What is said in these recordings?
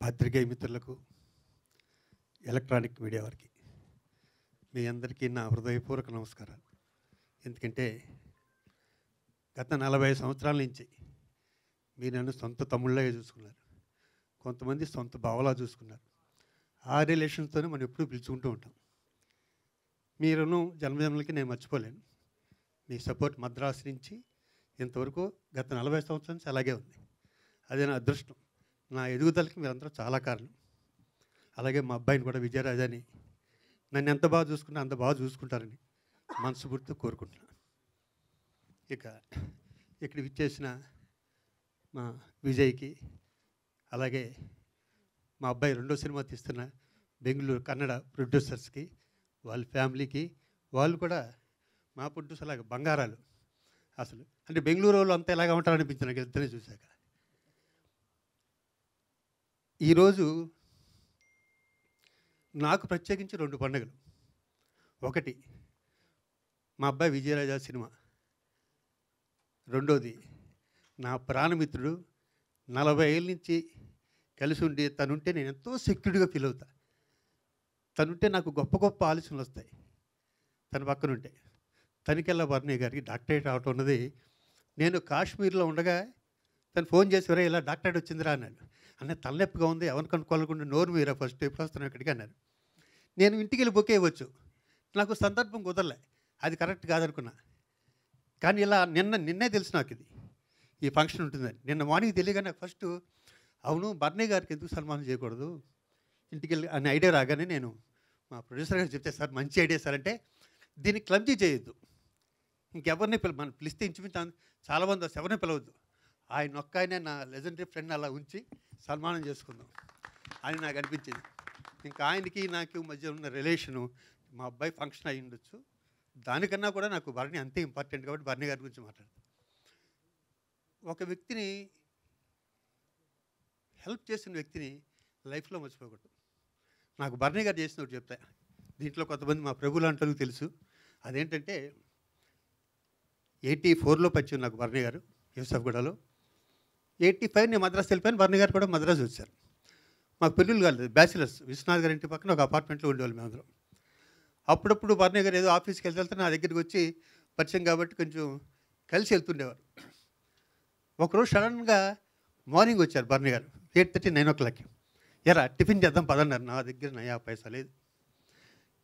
పాత్రికేయ మిత్రులకు, electronic media వారికి మీ అందరికీ నా హృదయపూర్వక నమస్కారాలు. ఎందుకంటే గత 40 సంవత్సరాల నుంచి మీరు నన్ను సొంత తమ్ముళ్ళగా చూసుకున్నారు, కొంతమంది సొంత బావలా చూసుకున్నారు. ఆ రిలేషన్స్తోనే మనం ఎప్పుడూ పిలుచుకుంటూ ఉంటాం. మీరును జన్మజన్మలకి నేను మర్చిపోలేను. మీ సపోర్ట్ మద్రాసు నుంచి ఇంతవరకు గత 40 సంవత్సరాల నుంచి అలాగే ఉంది. అదే నా అదృష్టం. నా ఎదుగుదలకి మీరందరూ చాలా కారణం. అలాగే మా అబ్బాయిని కూడా విజయరాజని నన్ను ఎంత బాగా చూసుకున్నా అంత బాగా చూసుకుంటారని మనస్ఫూర్తిగా కోరుకుంటున్నాను. ఇక్కడ విచ్చేసిన మా విజయ్కి, అలాగే మా అబ్బాయి రెండో సినిమా తీస్తున్న బెంగళూరు కన్నడ ప్రొడ్యూసర్స్కి, వాళ్ళ ఫ్యామిలీకి, వాళ్ళు కూడా మా ప్రొడ్యూసర్ లాగా బంగారాలు. అసలు అంటే బెంగళూరు వాళ్ళు అంతా ఎలాగా ఉంటారనిపించింది నాకు ఇద్దరిని చూశాక. ఈరోజు నాకు ప్రత్యేకించి 2 పండుగలు. ఒకటి మా అబ్బాయి విజయరాజా సినిమా, రెండోది నా ప్రాణమిత్రుడు 40 ఏళ్ళ నుంచి కలిసి ఉండి తనుంటే నేను ఎంతో సెక్యూర్డ్గా ఫీల్ అవుతా. తనుంటే నాకు గొప్ప గొప్ప ఆలోచనలు వస్తాయి. తన పక్కనుంటే తనికెళ్ళ వర్ణయ్య గారికి డాక్టరేట్ రావటం ఉన్నది, నేను కాశ్మీర్లో ఉండగా తను ఫోన్ చేసి ఇలా డాక్టరేట్ వచ్చిందిరా అన్నాడు. అన్న తలనొప్పిగా ఉంది, ఎవరిని కనుక్కోకుండా నోరు మీరా ఫస్ట్ ఎప్పుడు వస్తున్నావు ఇక్కడికి అన్నారు. నేను ఇంటికి వెళ్ళి బుక్ అయ్యవచ్చు, నాకు సందర్భం కుదరలే, అది కరెక్ట్ కాదనుకున్నా. కానీ ఇలా నిన్నే తెలుసు నాకు ఈ ఫంక్షన్ ఉంటుందని. నిన్న మార్నింగ్ తెలియగా నాకు ఫస్ట్ అవును బర్ణయ్య గారికి ఎందుకు సన్మానం చేయకూడదు ఇంటికి వెళ్ళి అనే ఐడియా రాగానే నేను మా ప్రొడ్యూసర్ గారు చెప్తే, సార్ మంచి ఐడియా సార్ అంటే, దీన్ని క్లబ్జీ చేయొద్దు, ఇంకెవరిని మనం పిలిస్తే ఇంచుమించు చాలామంది ఎవరిని పిలవద్దు, ఆయన ఒక్క ఆయనే నా లెజెండరీ ఫ్రెండ్ అలా ఉంచి సన్మానం చేసుకుందాం అని నాకు అనిపించింది. ఇంకా ఆయనకి నాకు మధ్య ఉన్న రిలేషను మా అబ్బాయి ఫంక్షన్ అయి ఉండొచ్చు, దానికన్నా కూడా నాకు బర్ణి అంతే ఇంపార్టెంట్ కాబట్టి బర్ణి గారి గురించి మాట్లాడతాను. ఒక వ్యక్తిని హెల్ప్ చేసిన వ్యక్తిని లైఫ్లో మర్చిపోకూడదు. నాకు బర్ణి గారు చేసిన ఒకటి చెప్తా. దీంట్లో కొంతమంది మా ప్రభు లాంటి తెలుసు. అదేంటంటే 84లో పరిచయం నాకు బర్ణి గారు యూసఫ్గూడలో. 85 నేను మద్రాసు వెళ్ళిపోయాను, బర్ణి గారు కూడా మద్రాసు వచ్చారు. మాకు పెళ్ళిళ్ళు కాలేదు, బ్యాచిలర్స్. విశ్వనాథ్ గారి ఇంటి పక్కన ఒక అపార్ట్మెంట్లో ఉండేవాళ్ళు మేమందరం. అప్పుడప్పుడు బర్ణి గారు ఏదో ఆఫీస్కి వెళ్తే నా దగ్గరికి వచ్చి పరిచయం కాబట్టి కొంచెం కలిసి వెళ్తుండేవారు. ఒకరోజు సడన్గా మార్నింగ్ వచ్చారు బర్ణి గారు 8:30, 9 o'clock. ఎరా టిఫిన్ చేద్దాం పదన్నారు. నా దగ్గర 9 పైసా లేదు.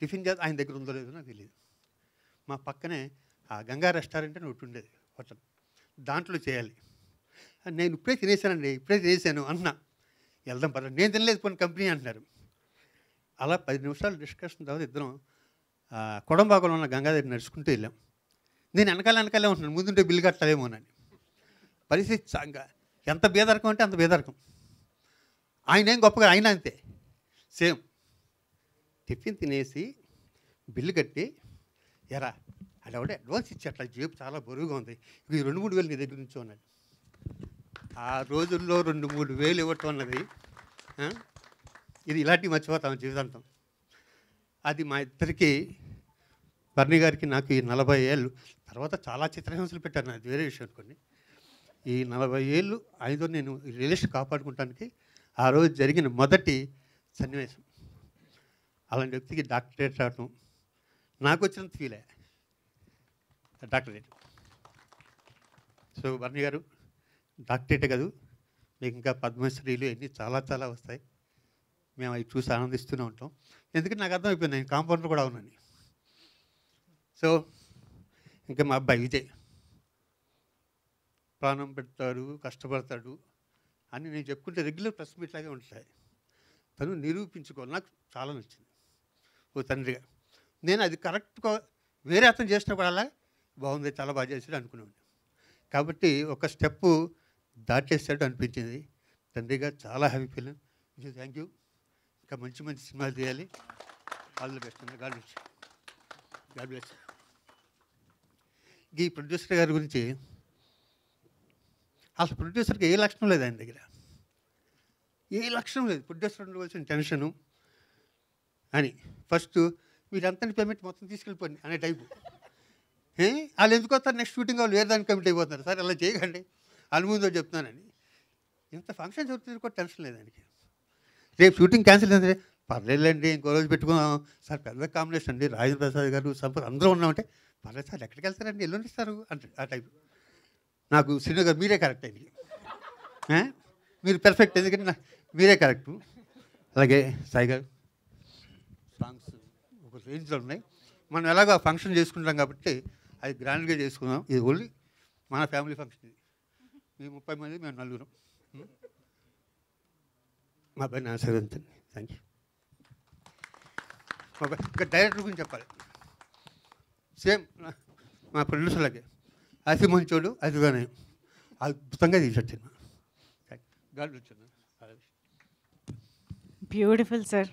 టిఫిన్ చేద్దాం, ఆయన దగ్గర ఉందో లేదో నాకు తెలియదు. మా పక్కనే ఆ గంగా రెస్టారెంట్ అని ఒకటి ఉండేది హోటల్, దాంట్లో చేయాలి. నేను ఇప్పుడే తినేసాను అన్నా. వెళ్దాం పద, నేను తినలేదు పోనీ కంపెనీ అంటున్నారు. అలా 10 నిమిషాలు డిస్కషన్ తర్వాత ఇద్దరం కొడంబాగంలో ఉన్న గంగా దగ్గర నడుచుకుంటూ వెళ్ళాం. నేను వెనకాలే ఉంటున్నాను, ముందుంటే బిల్లు కట్టలేమోనని. పరిస్థితి ఎంత బేదరకం అంటే అంత బేదరకం. ఆయన ఏం గొప్పగా, ఆయన అంతే సేమ్. టిఫిన్ తినేసి బిల్లు కట్టి, ఎరా అది ఒకటే అడ్వాన్స్ ఇచ్చి అట్లా జేబు చాలా బరువుగా ఉంది, ఇది 2-3 వేలు నీ దగ్గర నుంచి అన్నాడు. ఆ రోజుల్లో 2-3 వేలు ఇవ్వటం అన్నది ఇది ఇలాంటివి మర్చిపోతాం జీవితాంతం. అది మా ఇద్దరికి, బర్ణి గారికి నాకు ఈ 40 ఏళ్ళు తర్వాత చాలా చిత్రహింసలు పెట్టాను, అది వేరే విషయం అనుకోండి. ఈ 40 ఏళ్ళు ఆయనతో నేను ఈ రిలేషన్ కాపాడుకుంటానికి ఆ రోజు జరిగిన మొదటి సన్నివేశం. అలాంటి వ్యక్తికి డాక్టరేట్ రావటం నాకు వచ్చినంత ఫీలే డాక్టరేట్. సో బర్ణి గారు డాక్టరేటే కాదు, మీకు ఇంకా పద్మశ్రీలు ఎన్ని చాలా చాలా వస్తాయి. మేము అవి చూసి ఆనందిస్తూనే ఉంటాం. ఎందుకంటే నాకు అర్థమైపోయింది నేను కాంపౌండర్ కూడా ఉన్నాను. సో ఇంకా మా అబ్బాయి విజయ్ ప్రాణం పెడతాడు, కష్టపడతాడు అని నేను చెప్పుకుంటే రెగ్యులర్ ప్రెస్ మీట్ లాగే ఉంటాయి. తను నిరూపించుకోవాలి, నాకు చాలా నచ్చింది ఓ తండ్రిగా. నేను అది కరెక్ట్గా వేరే అతను చేసినప్పుడు అలా బాగుంది, చాలా బాగా చేసాడు అనుకున్నాను. కాబట్టి ఒక స్టెప్పు దాటేసాడు అనిపించింది. తండ్రిగా చాలా హ్యాపీ ఫీల్. Thank you. ఇంకా మంచి మంచి సినిమాలు తీయాలి. All the best. God bless. ఈ ప్రొడ్యూసర్ గారి గురించి, అసలు ప్రొడ్యూసర్కి ఏ లక్షణం లేదు ఆయన దగ్గర, ఏ లక్షణం లేదు. ప్రొడ్యూసర్ ఉండవలసిన టెన్షను అని ఫస్ట్ మీరంతా పేమెంట్ మొత్తం తీసుకెళ్ళిపోండి అనే టైపు. వాళ్ళు ఎందుకు వస్తారు, నెక్స్ట్ షూటింగ్ వాళ్ళు వేరే దానికి కమిట్ అయిపోతున్నారు. సార్ అలా చేయకండి, అనుభవంతో చెప్తున్నానని. ఇంత ఫంక్షన్ జరుగుతుంది కూడా టెన్షన్ లేదు ఆయనకి. రేపు షూటింగ్ క్యాన్సిల్ అంటే పర్లేదులేండి ఇంకో రోజు పెట్టుకుందాం సార్. పెద్ద కాంబినేషన్ అండి, రాజేంద్ర ప్రసాద్ గారు సంపత్ అందరూ ఉన్నామంటే పర్లేదు సార్ ఎక్కడికి వెళ్తారండి, ఎల్లుండి ఇస్తారు అంటే ఆ టైప్. నాకు శ్రీను గారు మీరే కరెక్ట్ అయింది, మీరు పెర్ఫెక్ట్, ఎందుకంటే మీరే కరెక్టు. అలాగే సాయి గారు సాంగ్స్ ఒక రేంజ్లో ఉన్నాయి. మనం ఎలాగో ఫంక్షన్ చేసుకుంటాం కాబట్టి అది గ్రాండ్గా చేసుకుందాం. ఇది ఓన్లీ మన ఫ్యామిలీ ఫంక్షన్. ఇది మేము 30 మంది, మేము 4. మా అబ్బాయిని ఆశీర్వదించండి. Thank you. మా అబ్బాయి ఇంకా డైరెక్టర్ గురించి చెప్పాలి. సేమ్ మా ప్రొడ్యూసర్లకి అతి మంచోడు అదిగానే అద్భుతంగా తీసాడు సినిమా. గాడ్ వచ్చాను. Beautiful sir.